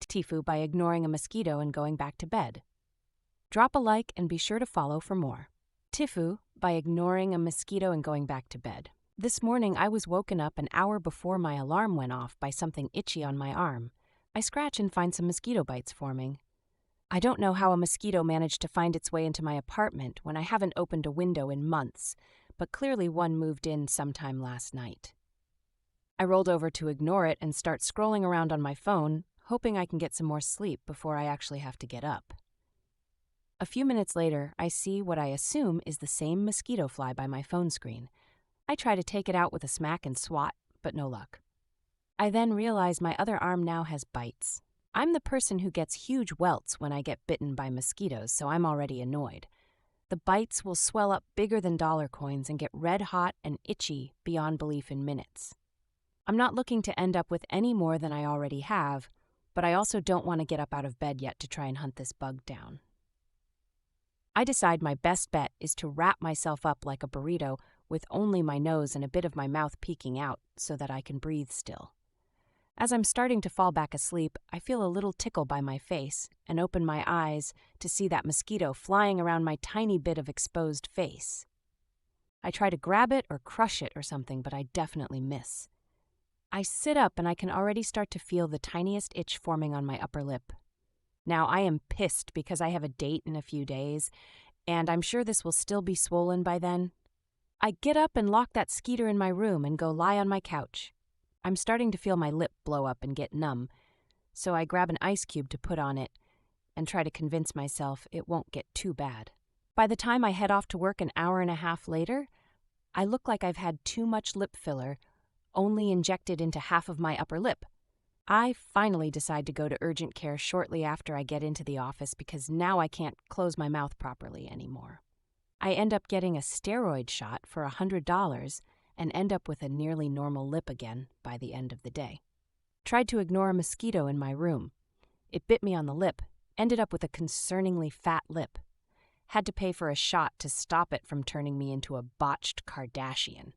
TIFU by ignoring a mosquito and going back to bed. Drop a like and be sure to follow for more. TIFU by ignoring a mosquito and going back to bed. This morning I was woken up an hour before my alarm went off by something itchy on my arm. I scratch and find some mosquito bites forming. I don't know how a mosquito managed to find its way into my apartment when I haven't opened a window in months, but clearly one moved in sometime last night. I rolled over to ignore it and start scrolling around on my phone, hoping I can get some more sleep before I actually have to get up. A few minutes later, I see what I assume is the same mosquito fly by my phone screen. I try to take it out with a smack and swat, but no luck. I then realize my other arm now has bites. I'm the person who gets huge welts when I get bitten by mosquitoes, so I'm already annoyed. The bites will swell up bigger than dollar coins and get red hot and itchy beyond belief in minutes. I'm not looking to end up with any more than I already have, but I also don't want to get up out of bed yet to try and hunt this bug down. I decide my best bet is to wrap myself up like a burrito with only my nose and a bit of my mouth peeking out so that I can breathe still. As I'm starting to fall back asleep, I feel a little tickle by my face and open my eyes to see that mosquito flying around my tiny bit of exposed face. I try to grab it or crush it or something, but I definitely miss. I sit up and I can already start to feel the tiniest itch forming on my upper lip. Now I am pissed because I have a date in a few days, and I'm sure this will still be swollen by then. I get up and lock that skeeter in my room and go lie on my couch. I'm starting to feel my lip blow up and get numb, so I grab an ice cube to put on it and try to convince myself it won't get too bad. By the time I head off to work an hour and a half later, I look like I've had too much lip filler, only injected into half of my upper lip. I finally decide to go to urgent care shortly after I get into the office because now I can't close my mouth properly anymore. I end up getting a steroid shot for $100 and end up with a nearly normal lip again by the end of the day. Tried to ignore a mosquito in my room. It bit me on the lip, ended up with a concerningly fat lip. Had to pay for a shot to stop it from turning me into a botched Kardashian.